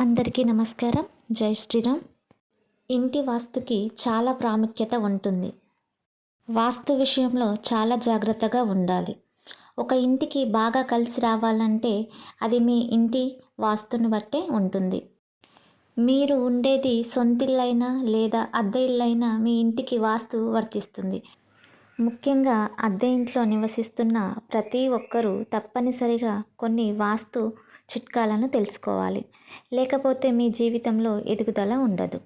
అందరికీ నమస్కారం. జై శ్రీరామ్. ఇంటి వాస్తుకి చాలా ప్రాముఖ్యత ఉంటుంది. వాస్తు విషయంలో చాలా జాగ్రత్తగా ఉండాలి. ఒక ఇంటికి బాగా కలిసి రావాలంటే అది మీ ఇంటి వాస్తుని బట్టే ఉంటుంది. మీరు ఉండేది సొంతిల్లైనా లేదా అద్దె ఇల్లైనా మీ ఇంటికి వాస్తు వర్తిస్తుంది. ముఖ్యంగా అద్దె ఇంట్లో నివసిస్తున్న ప్రతి ఒక్కరూ తప్పనిసరిగా కొన్ని వాస్తు చిట్కాలను తెలుసుకోవాలి. లేకపోతే మీ జీవితంలో ఎదుగుదల ఉండదు.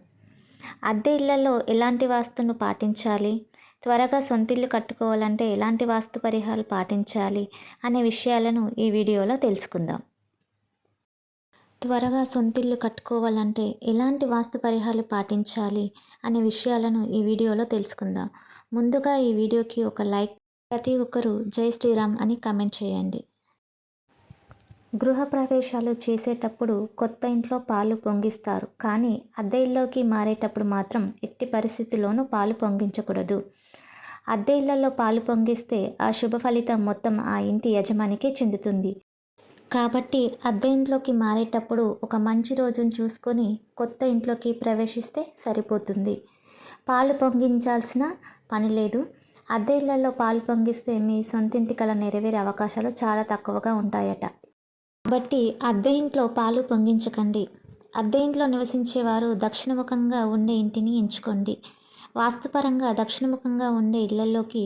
అద్దె ఇళ్లలో ఎలాంటి వాస్తును పాటించాలి, త్వరగా సొంతిల్లు కట్టుకోవాలంటే ఎలాంటి వాస్తు పరిహారాలు పాటించాలి అనే విషయాలను ఈ వీడియోలో తెలుసుకుందాం. త్వరగా సొంతిల్లు కట్టుకోవాలంటే ఎలాంటి వాస్తు పరిహారాలు పాటించాలి అనే విషయాలను ఈ వీడియోలో తెలుసుకుందాం. ముందుగా ఈ వీడియోకి ఒక లైక్, ప్రతి ఒక్కరూ జై శ్రీరామ్ అని కామెంట్ చేయండి. గృహప్రవేశాలు చేసేటప్పుడు కొత్త ఇంట్లో పాలు పొంగిస్తారు, కానీ అద్దె ఇల్లుకి మారేటప్పుడు మాత్రం ఎట్టి పరిస్థితుల్లోనూ పాలు పొంగించకూడదు. అద్దె ఇళ్లలో పాలు పొంగిస్తే ఆ శుభ ఫలితం మొత్తం ఆ ఇంటి యజమానికి చెందుతుంది. కాబట్టి అద్దె ఇంట్లోకి మారేటప్పుడు ఒక మంచి రోజును చూసుకొని కొత్త ఇంట్లోకి ప్రవేశిస్తే సరిపోతుంది. పాలు పొంగించాల్సిన పని లేదు. అద్దె ఇళ్లలో పాలు పొంగిస్తే మీ సొంతింటి కల నెరవేరే అవకాశాలు చాలా తక్కువగా ఉంటాయట. కాబట్టి అద్దె ఇంట్లో పాలు పొంగించకండి. అద్దె ఇంట్లో నివసించేవారు దక్షిణముఖంగా ఉండే ఇంటిని ఎంచుకోండి. వాస్తుపరంగా దక్షిణముఖంగా ఉండే ఇళ్లలోకి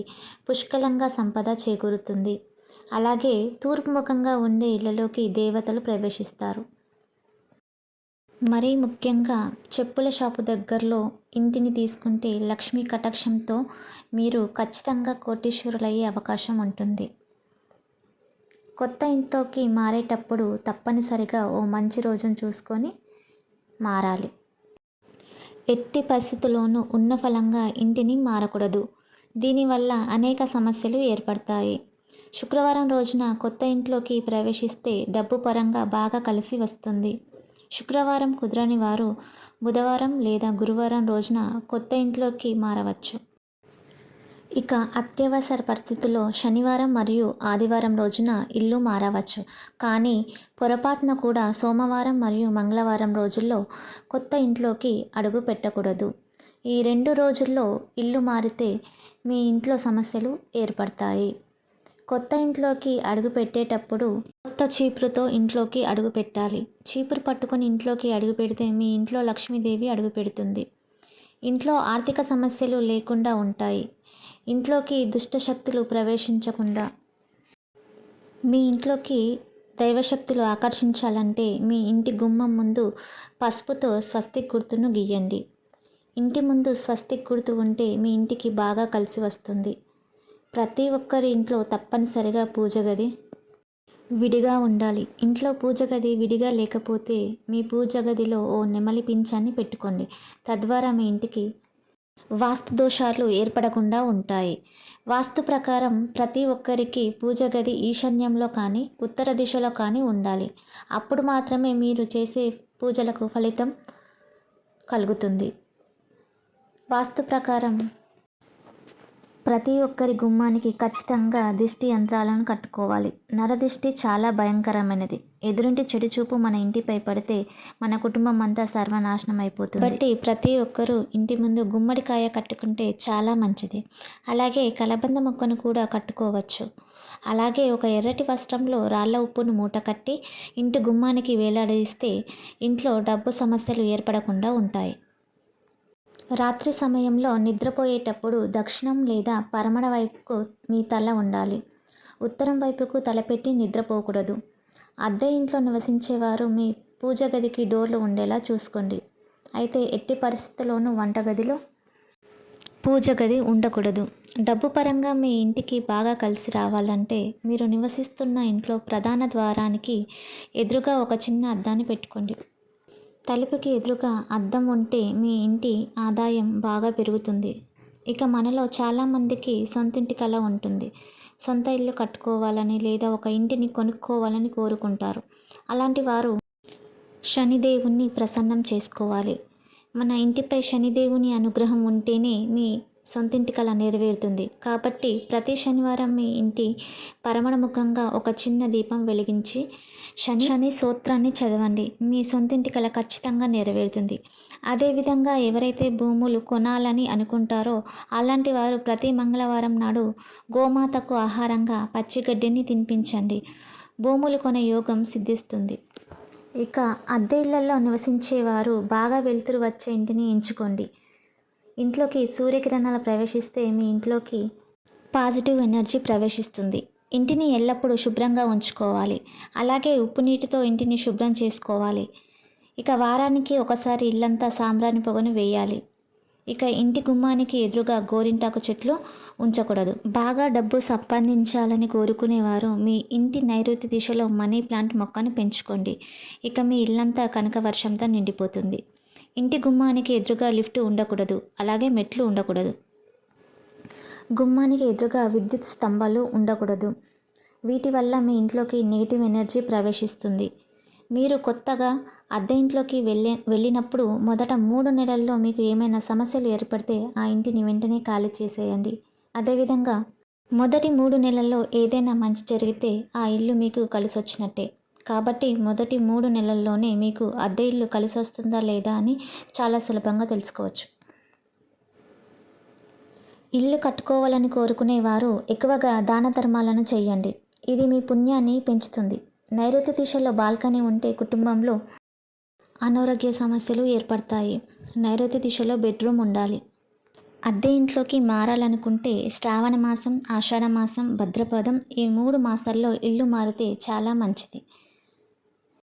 పుష్కలంగా సంపద చేకూరుతుంది. అలాగే తూర్పుముఖంగా ఉండే ఇళ్లలోకి దేవతలు ప్రవేశిస్తారు. మరీ ముఖ్యంగా చెప్పుల షాపు దగ్గరలో ఇంటిని తీసుకుంటే లక్ష్మీ కటాక్షంతో మీరు ఖచ్చితంగా కోటీశ్వరులయ్యే అవకాశం ఉంటుంది. కొత్త ఇంట్లోకి మారేటప్పుడు తప్పనిసరిగా ఓ మంచి రోజును చూసుకొని మారాలి. ఎట్టి పరిస్థితుల్లోనూ ఉన్న ఫలంగా ఇంటిని మారకూడదు. దీనివల్ల అనేక సమస్యలు ఏర్పడతాయి. శుక్రవారం రోజున కొత్త ఇంట్లోకి ప్రవేశిస్తే డబ్బు పరంగా బాగా కలిసి వస్తుంది. శుక్రవారం కుదరని వారు బుధవారం లేదా గురువారం రోజున కొత్త ఇంట్లోకి మారవచ్చు. ఇక అత్యవసర పరిస్థితుల్లో శనివారం మరియు ఆదివారం రోజున ఇల్లు మారవచ్చు. కానీ పొరపాటున కూడా సోమవారం మరియు మంగళవారం రోజుల్లో కొత్త ఇంట్లోకి అడుగు పెట్టకూడదు. ఈ 2 రోజుల్లో ఇల్లు మారితే మీ ఇంట్లో సమస్యలు ఏర్పడతాయి. కొత్త ఇంట్లోకి అడుగు పెట్టేటప్పుడు కొత్త చీపురుతో ఇంట్లోకి అడుగు పెట్టాలి. చీపురు పట్టుకొని ఇంట్లోకి అడుగు పెడితే మీ ఇంట్లో లక్ష్మీదేవి అడుగు పెడుతుంది. ఇంట్లో ఆర్థిక సమస్యలు లేకుండా ఉంటాయి. ఇంట్లోకి దుష్టశక్తులు ప్రవేశించకుండా మీ ఇంట్లోకి దైవశక్తులు ఆకర్షించాలంటే మీ ఇంటి గుమ్మం ముందు పసుపుతో స్వస్తిక్ గుర్తును గీయండి. ఇంటి ముందు స్వస్తిక్ గుర్తు ఉంటే మీ ఇంటికి బాగా కలిసి వస్తుంది. ప్రతి ఒక్కరి ఇంట్లో తప్పనిసరిగా పూజ గది విడిగా ఉండాలి. ఇంట్లో పూజ గది విడిగా లేకపోతే మీ పూజ గదిలో ఓ నెమలి పింఛాన్ని పెట్టుకోండి. తద్వారా మీ ఇంటికి వాస్తు దోషాలు ఏర్పడకుండా ఉంటాయి. వాస్తు ప్రకారం ప్రతి ఒక్కరికి పూజ గది ఈశాన్యంలో కానీ ఉత్తర దిశలో కానీ ఉండాలి. అప్పుడు మాత్రమే మీరు చేసే పూజలకు ఫలితం కలుగుతుంది. వాస్తు ప్రకారం ప్రతి ఒక్కరి గుమ్మానికి ఖచ్చితంగా దిష్టి యంత్రాలను కట్టుకోవాలి. నరదిష్టి చాలా భయంకరమైనది. ఎదురింటి చెడు చూపు మన ఇంటిపై పడితే మన కుటుంబం అంతా సర్వనాశనం అయిపోతుంది. కాబట్టి ప్రతి ఒక్కరూ ఇంటి ముందు గుమ్మడికాయ కట్టుకుంటే చాలా మంచిది. అలాగే కలబంద మొక్కను కూడా కట్టుకోవచ్చు. అలాగే ఒక ఎర్రటి వస్త్రంలో రాళ్ళ ఉప్పును మూట కట్టి ఇంటి గుమ్మానికి వేలాడదీస్తే ఇంట్లో డబ్బు సమస్యలు ఏర్పడకుండా ఉంటాయి. రాత్రి సమయంలో నిద్రపోయేటప్పుడు దక్షిణం లేదా పరమడ వైపుకు మీ తల ఉండాలి. ఉత్తరం వైపుకు తలపెట్టి నిద్రపోకూడదు. అద్దె ఇంట్లో నివసించేవారు మీ పూజ గదికి డోర్లు ఉండేలా చూసుకోండి. అయితే ఎట్టి పరిస్థితుల్లోనూ వంటగదిలో పూజ గది ఉండకూడదు. డబ్బు పరంగా మీ ఇంటికి బాగా కలిసి రావాలంటే మీరు నివసిస్తున్న ఇంట్లో ప్రధాన ద్వారానికి ఎదురుగా ఒక చిన్న అద్దాన్ని పెట్టుకోండి. తలుపుకి ఎదురుగా అద్దం ఉంటే మీ ఇంటి ఆదాయం బాగా పెరుగుతుంది. ఇక మనలో చాలామందికి సొంతింటి కల ఉంటుంది. సొంత ఇల్లు కట్టుకోవాలని లేదా ఒక ఇంటిని కొనుక్కోవాలని కోరుకుంటారు. అలాంటి వారు శనిదేవుణ్ణి ప్రసన్నం చేసుకోవాలి. మన ఇంటిపై శనిదేవుని అనుగ్రహం ఉంటేనే మీ సొంతింటి కల నెరవేరుతుంది. కాబట్టి ప్రతి శనివారం మీ ఇంటి పరమముఖంగా ఒక చిన్న దీపం వెలిగించి శని స్తోత్రాన్ని చదవండి. మీ సొంతింటి కల ఖచ్చితంగా నెరవేరుతుంది. అదేవిధంగా ఎవరైతే భూములు కొనాలని అనుకుంటారో అలాంటి వారు ప్రతి మంగళవారం నాడు గోమాతకు ఆహారంగా పచ్చిగడ్డిని తినిపించండి. భూములు కొనే యోగం సిద్ధిస్తుంది. ఇక అద్దె ఇళ్లలో నివసించేవారు బాగా వెలుతురు వచ్చే ఇంటిని ఎంచుకోండి. ఇంట్లోకి సూర్యకిరణాలు ప్రవేశిస్తే మీ ఇంట్లోకి పాజిటివ్ ఎనర్జీ ప్రవేశిస్తుంది. ఇంటిని ఎల్లప్పుడూ శుభ్రంగా ఉంచుకోవాలి. అలాగే ఉప్పు నీటితో ఇంటిని శుభ్రం చేసుకోవాలి. ఇక వారానికి ఒకసారి ఇల్లంతా సాంబ్రాణి పొగను వేయాలి. ఇక ఇంటి గుమ్మానికి ఎదురుగా గోరింటాకు చెట్లు ఉంచకూడదు. బాగా డబ్బు సంపాదించాలని కోరుకునేవారు మీ ఇంటి నైరుతి దిశలో మనీ ప్లాంట్ మొక్కను పెంచుకోండి. ఇక మీ ఇల్లంతా కనక వర్షంతో నిండిపోతుంది. ఇంటి గుమ్మానికి ఎదురుగా లిఫ్ట్ ఉండకూడదు. అలాగే మెట్లు ఉండకూడదు. గుమ్మానికి ఎదురుగా విద్యుత్ స్తంభాలు ఉండకూడదు. వీటి వల్ల మీ ఇంట్లోకి నెగిటివ్ ఎనర్జీ ప్రవేశిస్తుంది. మీరు కొత్తగా అద్దె ఇంట్లోకి వెళ్ళినప్పుడు మొదట 3 నెలల్లో మీకు ఏమైనా సమస్యలు ఏర్పడితే ఆ ఇంటిని వెంటనే ఖాళీ చేసేయండి. అదేవిధంగా మొదటి 3 నెలల్లో ఏదైనా మంచి జరిగితే ఆ ఇల్లు మీకు కలిసొచ్చినట్టే. కాబట్టి మొదటి 3 నెలల్లోనే మీకు అద్దె ఇల్లు కలిసొస్తుందా లేదా అని చాలా సులభంగా తెలుసుకోవచ్చు. ఇల్లు కట్టుకోవాలని కోరుకునేవారు ఎక్కువగా దాన ధర్మాలను చేయండి. ఇది మీ పుణ్యాన్ని పెంచుతుంది. నైరుతి దిశలో బాల్కనీ ఉంటే కుటుంబంలో అనారోగ్య సమస్యలు ఏర్పడతాయి. నైరుతి దిశలో బెడ్రూమ్ ఉండాలి. అద్దె ఇంట్లోకి మారాలనుకుంటే శ్రావణ మాసం, ఆషాఢ మాసం, భద్రపదం ఈ 3 మాసాల్లో ఇల్లు మారితే చాలా మంచిది.